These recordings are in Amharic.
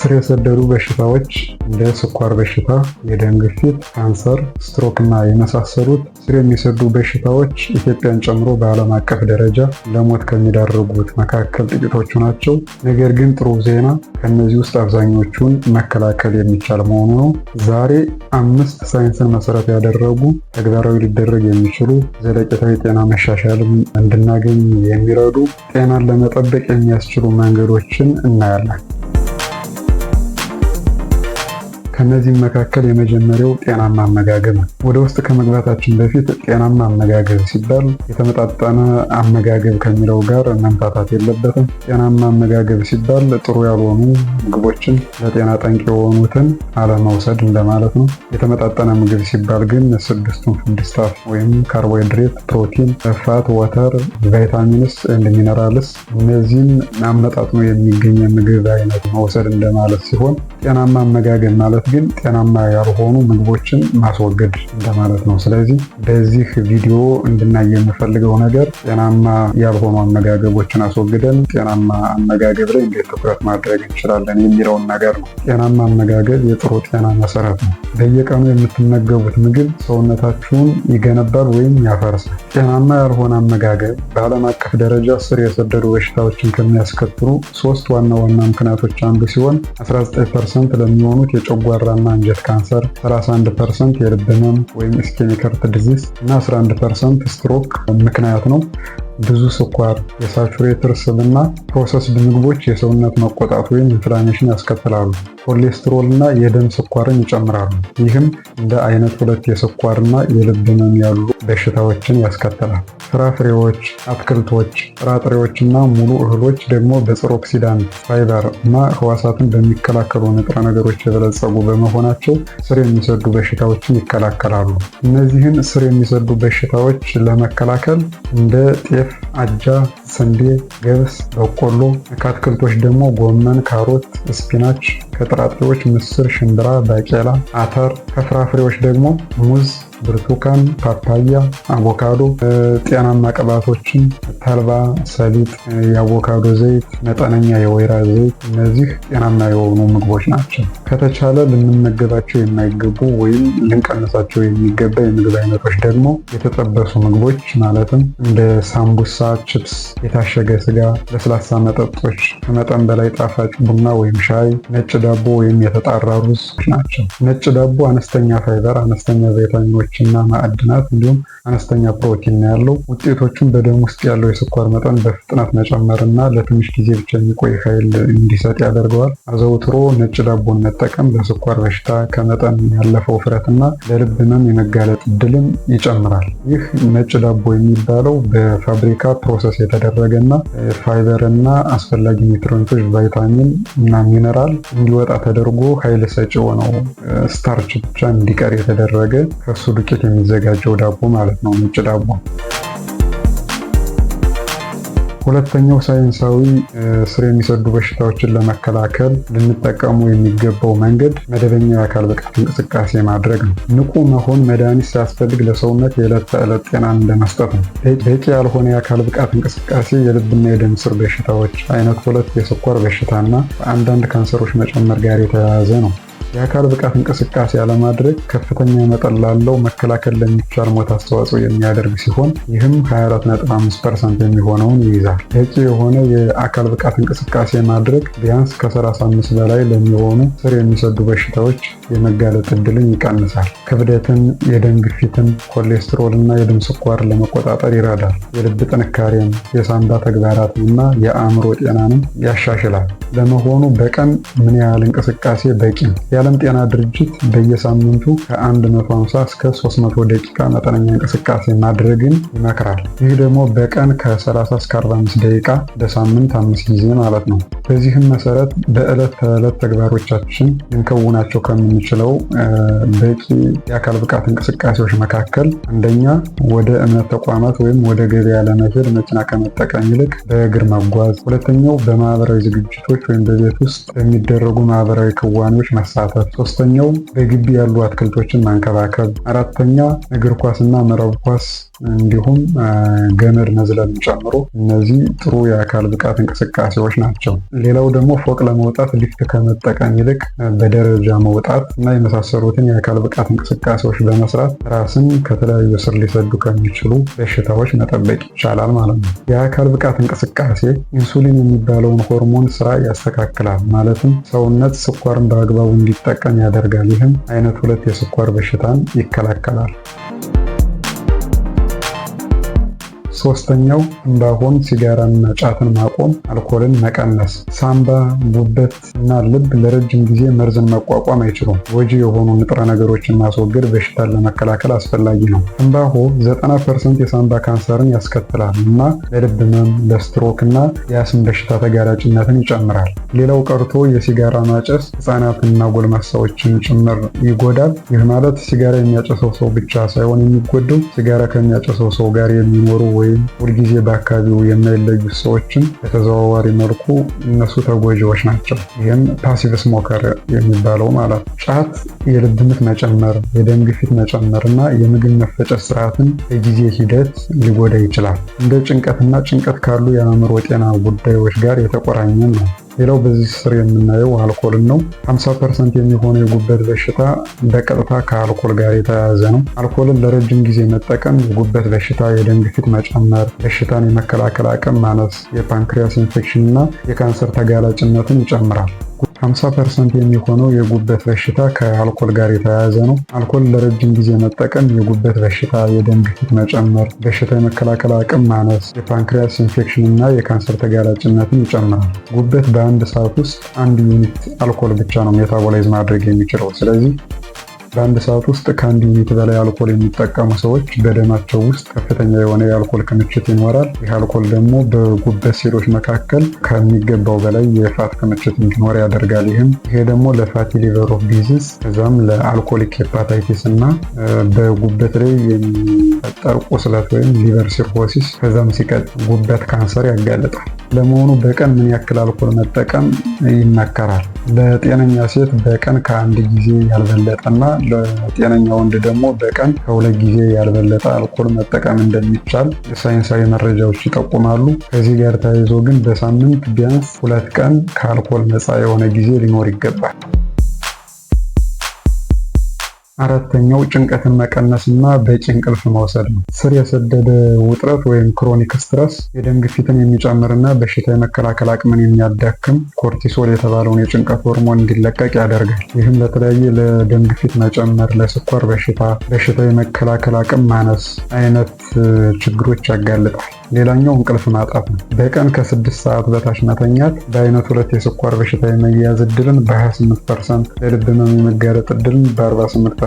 ስር የሰደዱ በሽታዎች እንደ ስኳር በሽታ፣ የደም ግፊት፣ ካንሰር፣ ስትሮክ እና የመሳሰሉት ስር የሚሰዱ በሽታዎች ኢትዮጵያን ጨምሮ በዓለም አቀፍ ደረጃ ለሞት ከሚዳርጉት መካከል ጥቂቶቹ ናቸው። ነገር ግን ጥሩ ዜና ከእነዚህ ውስጥ አብዛኞቹን መከላከል የሚቻል መሆኑ ነው። ዛሬ 5 ሳይንስን መሰረት ያደረጉ ተግባራዊ ሊደረግ የሚችሉ ዘለቄታዊ ጤና መሻሻልን እንድናገኝ የሚረዱ ጤናን ለመጠበቅ የሚያስችሉ መንገዶችን እናያለን። ከነዚህም መካከል የመጀመሪያው ጤናማ አመጋገብ ነው። ወደ ውስጥ ከመግባታችን በፊት ጤናማ አመጋገብ ሲባል የተመጣጠነ አመጋገብ ከሚለው ጋር መምታታት የለበትም። ጤናማ አመጋገብ ሲባል ጥሩ ያልሆኑ ምግቦችን፣ ለጤና ጠንቅ የሆኑትን አለመውሰድ እንደማለት ነው። የተመጣጠነ ምግብ ሲባል ግን 6ቱን ፉድ ስታፍ ወይም ካርቦሃይድሬት፣ ፕሮቲን፣ ፋት፣ ወተር፣ ቫይታሚንስ ኤንድ ሚነራልስ እነዚህን አመጣጥኖ የሚገኝ የምግብ አይነት መውሰድ እንደማለት ሲሆን ጤናማ አመጋገብ ማለት ግን ጤናማ ያልሆኑ ምግቦችን ማስወገድ እንደማለት ነው። ስለዚህ በዚህ ቪዲዮ እንድናይ የምፈልገው ነገር ጤናማ ያልሆኑ አመጋገቦችን አስወግደን ጤናማ አመጋገብ ላይ እንዴት ትኩረት ማድረግ እንችላለን የሚለውን ነገር ነው። ጤናማ አመጋገብ የጥሩ ጤና መሰረት ነው። በየቀኑ የምትመገቡት ምግብ ሰውነታችሁን ይገነባል ወይም ያፈርሳል። ጤናማ ያልሆነ አመጋገብ በዓለም አቀፍ ደረጃ ስር የሰደዱ በሽታዎችን ከሚያስከትሉ 3 ዋና ዋና ምክንያቶች አንዱ ሲሆን 19% ለሚሆኑት የጨጓራና አንጀት ካንሰር፣ 31% የልብ ህመም ወይም ኢስኬሚክ ሃርት ዲዚዝ እና 11% ስትሮክ ምክንያት ነው። ብዙ ስኳር፣ የሳቹሬትድ ስብ እና ፕሮሰስድ ምግቦች የሰውነት መቆጣት ወይም ኢንፍላሜሽን ያስከትላሉ። ኮሌስትሮል እና የደም ስኳርን ይጨምራሉ። ይህም እንደ አይነት 2 የስኳርና የልብ ህመም ያሉ በሽታዎችን ያስከትላል። ፍራፍሬዎች፣ አትክልቶች፣ ጥራጥሬዎች እና ሙሉ እህሎች ደግሞ በፀረ ኦክሲዳንት፣ ፋይበር እና ህዋሳትን በሚከላከሉ ንጥረ ነገሮች የበለጸጉ በመሆናቸው ስር የሚሰዱ በሽታዎችን ይከላከላሉ። እነዚህን ስር የሚሰዱ በሽታዎች ለመከላከል እንደ ጤፍ፣ አጃ፣ ስንዴ፣ ገብስ፣ በቆሎ፣ ከአትክልቶች ደግሞ ጎመን፣ ካሮት፣ ስፒናች፣ ከጥራጥሬዎች ምስር፣ ሽምብራ፣ ባቄላ፣ አተር፣ ከፍራፍሬዎች ደግሞ ሙዝ፣ ብርቱካን፣ ፓፓያ፣ አቮካዶ፣ ጤናማ ቅባቶችን ተልባ፣ ሰሊጥ፣ የአቮካዶ ዘይት፣ መጠነኛ የወይራ ዘይት እነዚህ ጤናማ የሆኑ ምግቦች ናቸው። ከተቻለ ልንመገባቸው የማይገቡ ወይም ልንቀንሳቸው የሚገባ የምግብ አይነቶች ደግሞ የተጠበሱ ምግቦች ማለትም እንደ ሳምቡሳ፣ ቺፕስ፣ የታሸገ ስጋ፣ ለስላሳ መጠጦች፣ ከመጠን በላይ ጣፋጭ ቡና ወይም ሻይ፣ ነጭ ዳቦ ወይም የተጣራ ሩዝ ናቸው። ነጭ ዳቦ አነስተኛ ፋይበር፣ አነስተኛ ቫይታሚኖች እና ማዕድናት እንዲሁም አነስተኛ ፕሮቲን ያለው ውጤቶቹን በደም ውስጥ ያለው የስኳር መጠን በፍጥነት መጨመር እና ለትንሽ ጊዜ ብቻ የሚቆይ ኃይል እንዲሰጥ ያደርገዋል። አዘውትሮ ነጭ ዳቦን መጠቀም ለስኳር በሽታ፣ ከመጠን ያለፈ ውፍረት እና ለልብ ህመም የመጋለጥ እድልን ይጨምራል። ይህ ነጭ ዳቦ የሚባለው በፋብሪካ ፕሮሰስ የተደረገ እና ፋይበር እና አስፈላጊ ኒውትሪየንቶች፣ ቫይታሚን እና ሚነራል እንዲወጣ ተደርጎ ኃይል ሰጪ የሆነው ስታርች ብቻ እንዲቀር የተደረገ ከሱ ዱቄት የሚዘጋጀው ዳቦ ማለት ነው ነጭ ዳቦ። ሁለተኛው ሳይንሳዊ ስር የሚሰዱ በሽታዎችን ለመከላከል ልንጠቀሙ የሚገባው መንገድ መደበኛ የአካል ብቃት እንቅስቃሴ ማድረግ ነው። ንቁ መሆን መድኃኒት ሳያስፈልግ ለሰውነት የዕለት ተዕለት ጤናን እንደመስጠት ነው። በቂ ያልሆነ የአካል ብቃት እንቅስቃሴ የልብና የደም ስር በሽታዎች፣ አይነት 2 የስኳር በሽታ እና በአንዳንድ ካንሰሮች መጨመር ጋር የተያያዘ ነው። የአካል ብቃት እንቅስቃሴ አለማድረግ ከፍተኛ መጠን ላለው መከላከል ለሚቻል ሞት አስተዋጽኦ የሚያደርግ ሲሆን ይህም 24.5% የሚሆነውን ይይዛል። በቂ የሆነ የአካል ብቃት እንቅስቃሴ ማድረግ ቢያንስ ከ35 በላይ ለሚሆኑ ስር የሚሰዱ በሽታዎች የመጋለጥ እድልን ይቀንሳል። ክብደትን፣ የደም ግፊትን፣ ኮሌስትሮል እና የደም ስኳር ለመቆጣጠር ይረዳል። የልብ ጥንካሬን፣ የሳንባ ተግባራትን እና የአእምሮ ጤናንም ያሻሽላል። ለመሆኑ በቀን ምን ያህል እንቅስቃሴ በቂ ነው? የዓለም ጤና ድርጅት በየሳምንቱ ከ150 እስከ 300 ደቂቃ መጠነኛ እንቅስቃሴ ማድረግን ይመክራል። ይህ ደግሞ በቀን ከ30 እስከ 45 ደቂቃ በሳምንት 5 ጊዜ ማለት ነው። በዚህም መሰረት በዕለት ተዕለት ተግባሮቻችን ልንከውናቸው ከምንችለው በቂ የአካል ብቃት እንቅስቃሴዎች መካከል አንደኛ ወደ እምነት ተቋማት ወይም ወደ ገበያ ለመሄድ መኪና ከመጠቀም ይልቅ በእግር መጓዝ፣ ሁለተኛው በማህበራዊ ዝግጅቶች ወይም በቤት ውስጥ በሚደረጉ ማህበራዊ ክዋኔዎች መሳተፍ፣ ሶስተኛው በግቢ ያሉ አትክልቶችን ማንከባከብ፣ አራተኛ እግር ኳስና መረብ ኳስ እንዲሁም ገመድ መዝለልን ጨምሮ እነዚህ ጥሩ የአካል ብቃት እንቅስቃሴዎች ናቸው። ሌላው ደግሞ ፎቅ ለመውጣት ሊፍት ከመጠቀም ይልቅ በደረጃ መውጣት እና የመሳሰሉትን የአካል ብቃት እንቅስቃሴዎች በመስራት ራስን ከተለያዩ ስር ሊሰዱ ከሚችሉ በሽታዎች መጠበቅ ይቻላል ማለት ነው። የአካል ብቃት እንቅስቃሴ ኢንሱሊን የሚባለውን ሆርሞን ስራ ያስተካክላል። ማለትም ሰውነት ስኳርን በአግባቡ እንዲጠቀም ያደርጋል። ይህም አይነት 2 የስኳር በሽታን ይከላከላል። ሶስተኛው ትንባሆን፣ ሲጋራና ጫትን ማቆም፣ አልኮልን መቀነስ። ሳምባ፣ ጉበት እና ልብ ለረጅም ጊዜ መርዝን መቋቋም አይችሉም። ጎጂ የሆኑ ንጥረ ነገሮችን ማስወገድ በሽታን ለመከላከል አስፈላጊ ነው። ትንባሆ 90% የሳምባ ካንሰርን ያስከትላል እና ለልብ ህመም፣ ለስትሮክ እና የአስም በሽታ ተጋላጭነትን ይጨምራል። ሌላው ቀርቶ የሲጋራ ማጨስ ህፃናትንና ጎልማሳዎችን ጭምር ይጎዳል። ይህ ማለት ሲጋራ የሚያጨሰው ሰው ብቻ ሳይሆን የሚጎዳው ሲጋራ ከሚያጨሰው ሰው ጋር የሚኖሩ ወይም ሁልጊዜ በአካባቢው የማይለዩ ሰዎችን በተዘዋዋሪ መልኩ እነሱ ተጎጂዎች ናቸው። ይህም ፓሲቭ ስሞከር የሚባለው ማለት ነው። ጫት የልብ ምት መጨመር፣ የደም ግፊት መጨመር እና የምግብ መፈጨት ስርዓትን በጊዜ ሂደት ሊጎዳ ይችላል። እንደ ጭንቀትና ጭንቀት ካሉ የአእምሮ ጤና ጉዳዮች ጋር የተቆራኘ ነው። ሌላው በዚህ ስር የምናየው አልኮልን ነው። 50% የሚሆነው የጉበት በሽታ በቀጥታ ከአልኮል ጋር የተያያዘ ነው። አልኮልን ለረጅም ጊዜ መጠቀም የጉበት በሽታ፣ የደም ግፊት መጨመር፣ በሽታን የመከላከል አቅም ማነስ፣ የፓንክሪያስ ኢንፌክሽን እና የካንሰር ተጋላጭነትን ይጨምራል። 50% የሚሆነው የጉበት በሽታ ከአልኮል ጋር የተያያዘ ነው። አልኮል ለረጅም ጊዜ መጠቀም የጉበት በሽታ፣ የደም ግፊት መጨመር፣ በሽታ የመከላከል አቅም ማነስ፣ የፓንክሪያስ ኢንፌክሽን እና የካንሰር ተጋላጭነትን ይጨምራል። ጉበት በአንድ ሰዓት ውስጥ 1 ዩኒት አልኮል ብቻ ነው ሜታቦላይዝ ማድረግ የሚችለው። ስለዚህ በአንድ ሰዓት ውስጥ ከ1 ዩኒት በላይ አልኮል የሚጠቀሙ ሰዎች በደማቸው ውስጥ ከፍተኛ የሆነ የአልኮል ክምችት ይኖራል። ይህ አልኮል ደግሞ በጉበት ሴሎች መካከል ከሚገባው በላይ የፋት ክምችት እንዲኖር ያደርጋል። ይሄ ደግሞ ለፋቲ ሊቨር ኦፍ ዲዚዝ ከዛም ለአልኮሊክ ሄፓታይቲስ እና በጉበት ላይ የሚፈጠር ቁስለት ወይም ሊቨር ሲርኮሲስ ከዛም ሲቀጥል ጉበት ካንሰር ያጋልጣል። ለመሆኑ በቀን ምን ያክል አልኮል መጠቀም ይመከራል? ለጤነኛ ሴት በቀን ከ1 ጊዜ ያልበለጠና ለጤነኛ ወንድ ደግሞ በቀን ከ2 ጊዜ ያልበለጠ አልኮል መጠቀም እንደሚቻል ሳይንሳዊ መረጃዎች ይጠቁማሉ። ከዚህ ጋር ተያይዞ ግን በሳምንት ቢያንስ 2 ቀን ከአልኮል ነፃ የሆነ ጊዜ ሊኖር ይገባል። አራተኛው ጭንቀትን መቀነስና በቂ እንቅልፍ መውሰድ ነው። ስር የሰደደ ውጥረት ወይም ክሮኒክ ስትረስ የደም ግፊትን የሚጨምርና በሽታ የመከላከል አቅምን የሚያዳክም ኮርቲሶል የተባለውን የጭንቀት ሆርሞን እንዲለቀቅ ያደርጋል። ይህም ለተለያየ ለደም ግፊት መጨመር፣ ለስኳር በሽታ የመከላከል አቅም ማነስ አይነት ችግሮች ያጋልጣል። ሌላኛው እንቅልፍ ማጣት ነው። በቀን ከ6 ሰዓት በታች መተኛት በአይነት 2 የስኳር በሽታ የመያዝ እድልን በ28%፣ ለልብ ህመም የመጋለጥ እድልን በ48%፣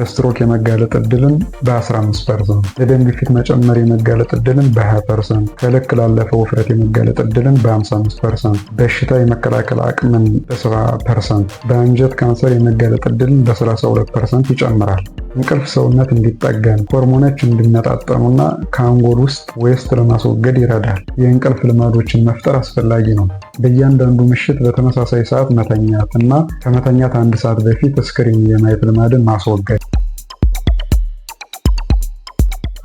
ለስትሮክ የመጋለጥ እድልን በ15%፣ ለደም ግፊት መጨመር የመጋለጥ እድልን በ20%፣ ከልክ ላለፈ ውፍረት የመጋለጥ እድልን በ55%፣ በሽታ የመከላከል አቅምን በ70%፣ በአንጀት ካንሰር የመጋለጥ እድልን በ32% ይጨምራል። እንቅልፍ ሰውነት እንዲጠገን፣ ሆርሞኖች እንዲመጣጠኑና ከአንጎል ውስጥ ዌስት ለማስወገድ ይረዳል። የእንቅልፍ ልማዶችን መፍጠር አስፈላጊ ነው። በእያንዳንዱ ምሽት በተመሳሳይ ሰዓት መተኛት እና ከመተኛት 1 ሰዓት በፊት ስክሪን የማየት ልማድን ማስወገድ።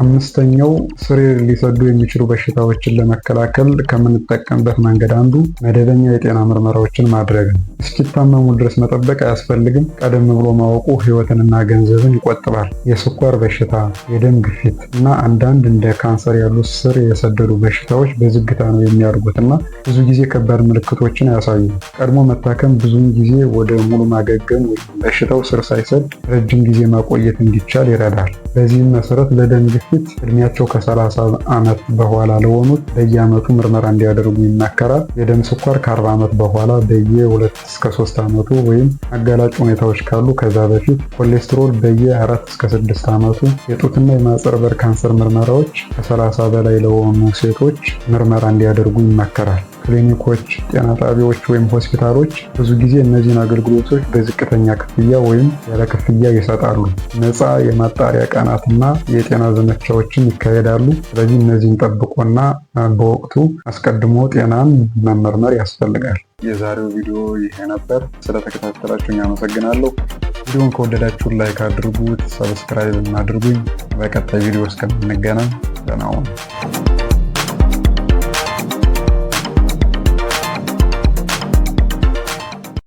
5ኛው ስር ሊሰዱ የሚችሉ በሽታዎችን ለመከላከል ከምንጠቀምበት መንገድ አንዱ መደበኛ የጤና ምርመራዎችን ማድረግ ነው። እስኪታመሙ ድረስ መጠበቅ አያስፈልግም። ቀደም ብሎ ማወቁ ሕይወትንና ገንዘብን ይቆጥባል። የስኳር በሽታ፣ የደም ግፊት እና አንዳንድ እንደ ካንሰር ያሉ ስር የሰደዱ በሽታዎች በዝግታ ነው የሚያድጉት እና ብዙ ጊዜ ከባድ ምልክቶችን አያሳዩም። ቀድሞ መታከም ብዙውን ጊዜ ወደ ሙሉ ማገገም ወይም በሽታው ስር ሳይሰድ ረጅም ጊዜ ማቆየት እንዲቻል ይረዳል። በዚህም መሰረት ለደም ግፊት እድሜያቸው ከ30 ዓመት በኋላ ለሆኑት በየዓመቱ ምርመራ እንዲያደርጉ ይመከራል። የደም ስኳር ከ40 ዓመት በኋላ በየ2 እስከ 3 ዓመቱ ወይም አጋላጭ ሁኔታዎች ካሉ ከዛ በፊት፣ ኮሌስትሮል በየ4 እስከ 6 ዓመቱ፣ የጡትና የማህፀን በር ካንሰር ምርመራዎች ከ30 በላይ ለሆኑ ሴቶች ምርመራ እንዲያደርጉ ይመከራል። ክሊኒኮች፣ ጤና ጣቢያዎች ወይም ሆስፒታሎች ብዙ ጊዜ እነዚህን አገልግሎቶች በዝቅተኛ ክፍያ ወይም ያለ ክፍያ ይሰጣሉ። ነፃ የማጣሪያ ቀናትና የጤና ዘመቻዎችን ይካሄዳሉ። ስለዚህ እነዚህን ጠብቆና በወቅቱ አስቀድሞ ጤናን መመርመር ያስፈልጋል። የዛሬው ቪዲዮ ይሄ ነበር። ስለተከታተላችሁኝ አመሰግናለሁ። ቪዲዮውን ከወደዳችሁ ላይክ አድርጉት፣ ሰብስክራይብ አድርጉኝ። በቀጣይ ቪዲዮ እስከምንገናኝ ደህና ሁኑ።